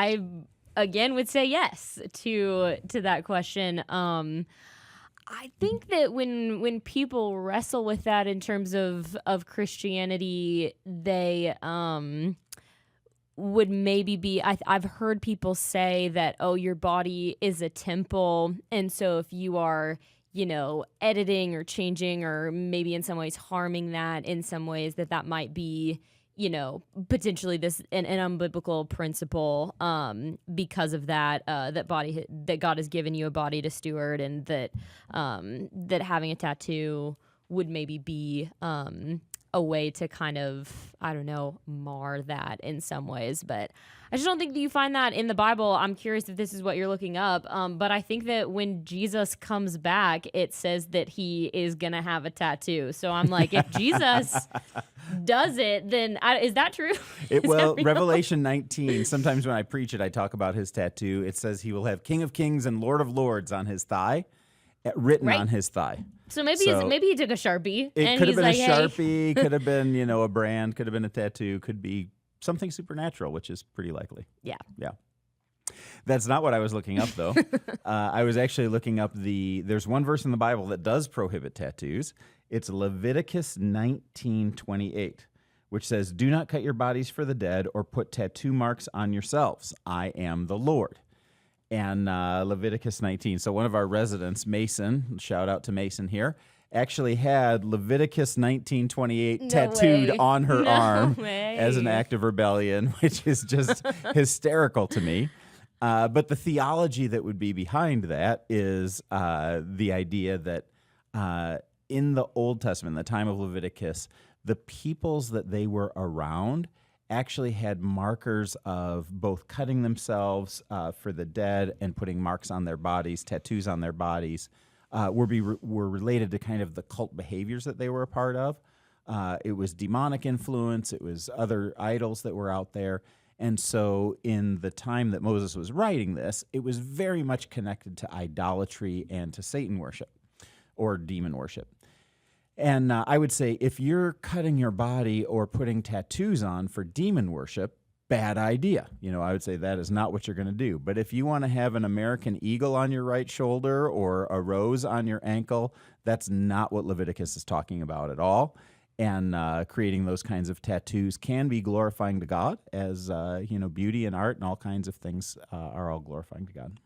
I again would say yes to that question. I think that when people wrestle with that in terms of Christianity, they would maybe be I've heard people say that, oh, your body is a temple, and so if you are, editing or changing or maybe in some ways harming that in some ways, that might be, potentially an unbiblical principle, because of that, that God has given you a body to steward, and that having a tattoo would maybe be a way to kind of, I don't know, mar that in some ways. But I just don't think that you find that in the Bible. I'm curious if this is what you're looking up. But I think that when Jesus comes back, it says that he is going to have a tattoo. So I'm like, if Jesus does it, then is that true? Revelation 19, sometimes when I preach it, I talk about his tattoo. It says he will have King of Kings and Lord of Lords on his thigh, written on his thigh. So maybe he took a Sharpie. It could have been a Sharpie, could have been, a brand, could have been a tattoo, could be something supernatural, which is pretty likely. Yeah. Yeah. That's not what I was looking up, though. I was actually looking up there's one verse in the Bible that does prohibit tattoos. It's Leviticus 19:28, which says, "Do not cut your bodies for the dead or put tattoo marks on yourselves. I am the Lord." And Leviticus 19. So one of our residents, Mason, shout out to Mason here, actually had Leviticus 19:28 tattooed on her arm as an act of rebellion, which is just hysterical to me. But the theology that would be behind that is the idea that in the Old Testament, the time of Leviticus, the peoples that they were around actually had markers of both cutting themselves for the dead and putting marks on their bodies, tattoos on their bodies, were related to kind of the cult behaviors that they were a part of. It was demonic influence. It was other idols that were out there. And so in the time that Moses was writing this, it was very much connected to idolatry and to Satan worship or demon worship. And I would say if you're cutting your body or putting tattoos on for demon worship, bad idea. I would say that is not what you're going to do. But if you want to have an American eagle on your right shoulder or a rose on your ankle, that's not what Leviticus is talking about at all. And creating those kinds of tattoos can be glorifying to God, as beauty and art and all kinds of things are all glorifying to God.